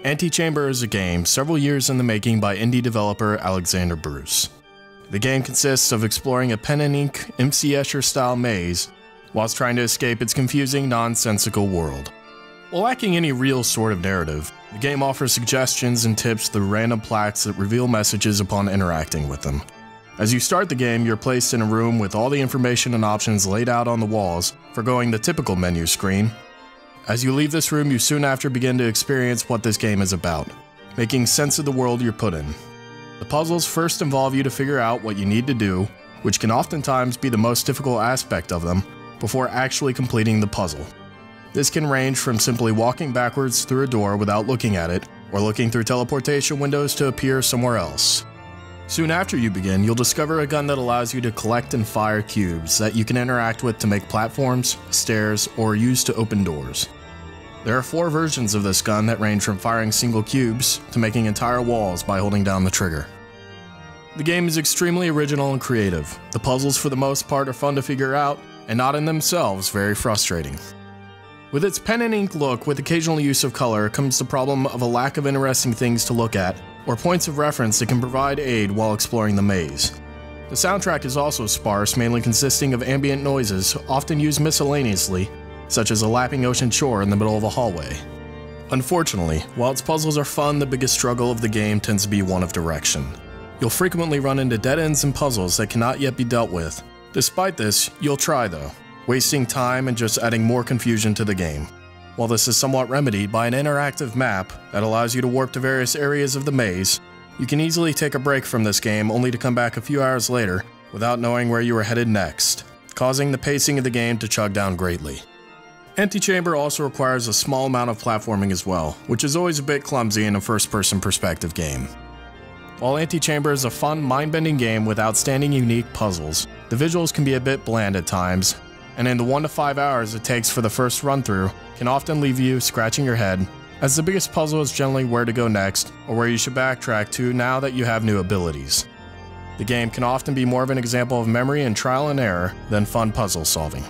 Antichamber is a game several years in the making by indie developer Alexander Bruce. The game consists of exploring a pen and ink MC Escher-style maze whilst trying to escape its confusing, nonsensical world. While lacking any real sort of narrative, the game offers suggestions and tips through random plaques that reveal messages upon interacting with them. As you start the game, you're placed in a room with all the information and options laid out on the walls, foregoing the typical menu screen. As you leave this room, you soon after begin to experience what this game is about, making sense of the world you're put in. The puzzles first involve you to figure out what you need to do, which can oftentimes be the most difficult aspect of them, before actually completing the puzzle. This can range from simply walking backwards through a door without looking at it, or looking through teleportation windows to appear somewhere else. Soon after you begin, you'll discover a gun that allows you to collect and fire cubes that you can interact with to make platforms, stairs, or use to open doors. There are 4 versions of this gun that range from firing single cubes to making entire walls by holding down the trigger. The game is extremely original and creative. The puzzles for the most part are fun to figure out, and not in themselves very frustrating. With its pen and ink look with occasional use of color comes the problem of a lack of interesting things to look at, or points of reference that can provide aid while exploring the maze. The soundtrack is also sparse, mainly consisting of ambient noises, often used miscellaneously, such as a lapping ocean shore in the middle of a hallway. Unfortunately, while its puzzles are fun, the biggest struggle of the game tends to be one of direction. You'll frequently run into dead ends and puzzles that cannot yet be dealt with. Despite this, you'll try though, wasting time and just adding more confusion to the game. While this is somewhat remedied by an interactive map that allows you to warp to various areas of the maze, you can easily take a break from this game only to come back a few hours later without knowing where you are headed next, causing the pacing of the game to chug down greatly. Antichamber also requires a small amount of platforming as well, which is always a bit clumsy in a first-person perspective game. While Antichamber is a fun, mind-bending game with outstanding unique puzzles, the visuals can be a bit bland at times, and in the 1 to 5 hours it takes for the first run-through can often leave you scratching your head, as the biggest puzzle is generally where to go next, or where you should backtrack to now that you have new abilities. The game can often be more of an example of memory and trial and error than fun puzzle solving.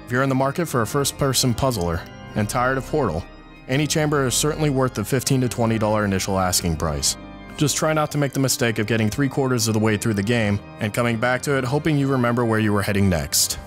If you're in the market for a first-person puzzler and tired of Portal, Antichamber is certainly worth the $15 to $20 initial asking price. Just try not to make the mistake of getting 3/4 of the way through the game and coming back to it hoping you remember where you were heading next.